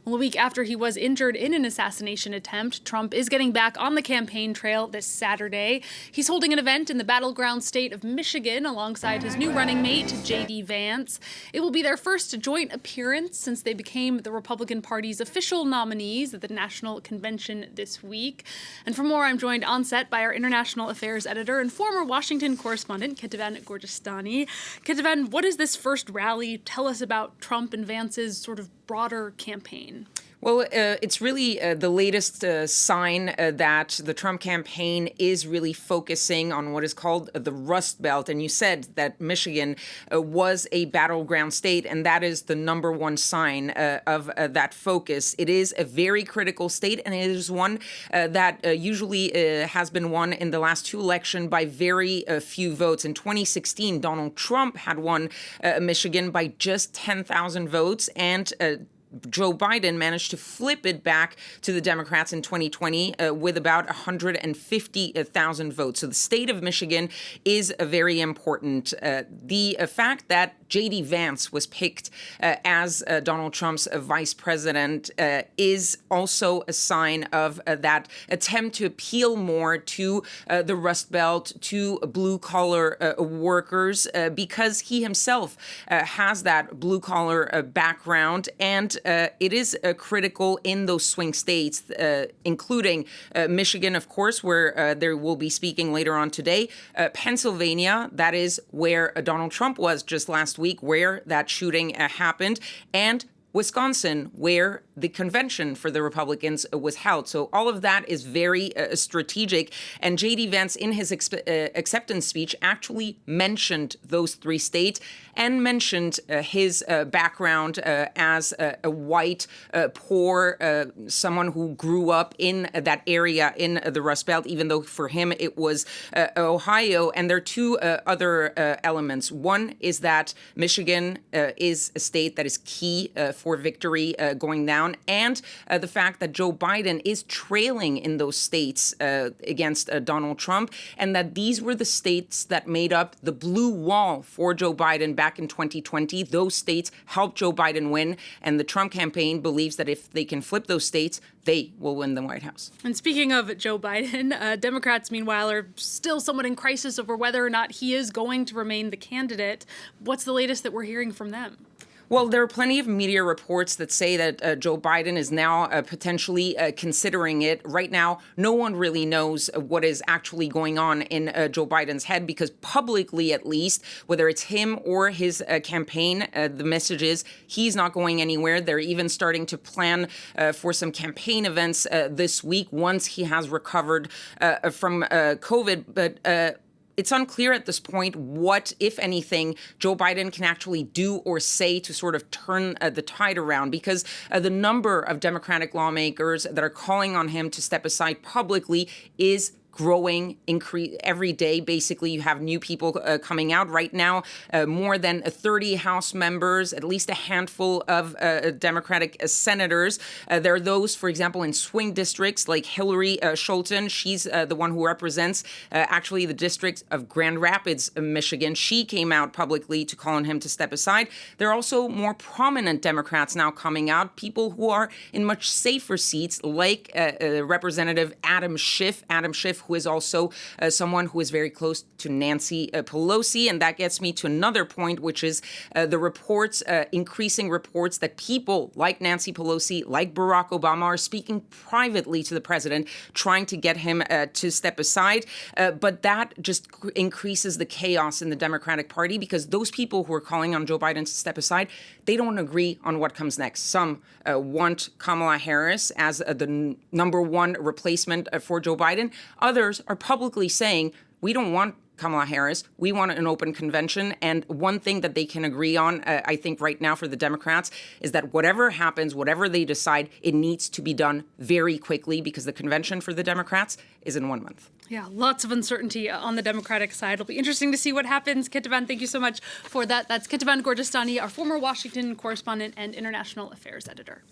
Well, a week after he was injured in an assassination attempt, Trump is getting back on the campaign trail this Saturday. He's holding an event in the battleground state of Michigan alongside his new running mate, J.D. Vance. It will be their first joint appearance since they became the Republican Party's official nominees at the national convention this week. And for more, I'm joined on set by our international affairs editor and former Washington correspondent, Kethevane Gorjestani. Kethevane, what is this first rally? Tell us about Trump and Vance's sort of broader campaign. Well, it's really the latest sign that the Trump campaign is really focusing on what is called the Rust Belt. And you said that Michigan was a battleground state, and that is the number one sign of that focus. It is a very critical state, and it is one that usually has been won in the last two elections by very few votes. In 2016, Donald Trump had won Michigan by just 10,000 votes, and Joe Biden managed to flip it back to the Democrats in 2020 with about 150,000 votes. So the state of Michigan is very important. The fact that J.D. Vance was picked as Donald Trump's vice president is also a sign of that attempt to appeal more to the Rust Belt, to blue-collar workers, because he himself has that blue-collar background, and it is critical in those swing states, including Michigan, of course, where they will be speaking later on today, Pennsylvania, that is where Donald Trump was just last week, where that shooting happened, and Wisconsin, where the convention for the Republicans was held. So all of that is very strategic. And J.D. Vance, in his acceptance speech, actually mentioned those three states and mentioned his background as a white, poor, someone who grew up in that area in the Rust Belt, even though for him it was Ohio. And there are two other elements. One is that Michigan is a state that is key for victory going down, and the fact that Joe Biden is trailing in those states against Donald Trump, and that these were the states that made up the blue wall for Joe Biden back in 2020. Those states helped Joe Biden win, and the Trump campaign believes that if they can flip those states, they will win the White House. And speaking of Joe Biden, Democrats, meanwhile, are still somewhat in crisis over whether or not he is going to remain the candidate. What's the latest that we're hearing from them? Well, there are plenty of media reports that say that Joe Biden is now potentially considering it. Right now, no one really knows what is actually going on in Joe Biden's head, because publicly, at least, whether it's him or his campaign, the message is he's not going anywhere. They're even starting to plan for some campaign events this week once he has recovered from COVID. But it's unclear at this point what, if anything, Joe Biden can actually do or say to sort of turn the tide around, because the number of Democratic lawmakers that are calling on him to step aside publicly is growing every day. Basically, you have new people coming out right now, more than 30 House members, at least a handful of Democratic senators. There are those, for example, in swing districts like Hillary Scholten. She's the one who represents actually the district of Grand Rapids, Michigan. She came out publicly to call on him to step aside. There are also more prominent Democrats now coming out, people who are in much safer seats, like Representative Adam Schiff, who is also someone who is very close to Nancy Pelosi. And that gets me to another point, which is the reports, increasing reports that people like Nancy Pelosi, like Barack Obama, are speaking privately to the president, trying to get him to step aside. But that just increases the chaos in the Democratic Party, because those people who are calling on Joe Biden to step aside, they don't agree on what comes next. Some want Kamala Harris as the number one replacement for Joe Biden. Others are publicly saying, we don't want Kamala Harris. We want an open convention. And one thing that they can agree on, I think right now for the Democrats, is that whatever happens, whatever they decide, it needs to be done very quickly, because the convention for the Democrats is in 1 month. Yeah, lots of uncertainty on the Democratic side. It'll be interesting to see what happens. Kethevane, thank you so much for that. That's Kethevane Gorjestani, our former Washington correspondent and international affairs editor.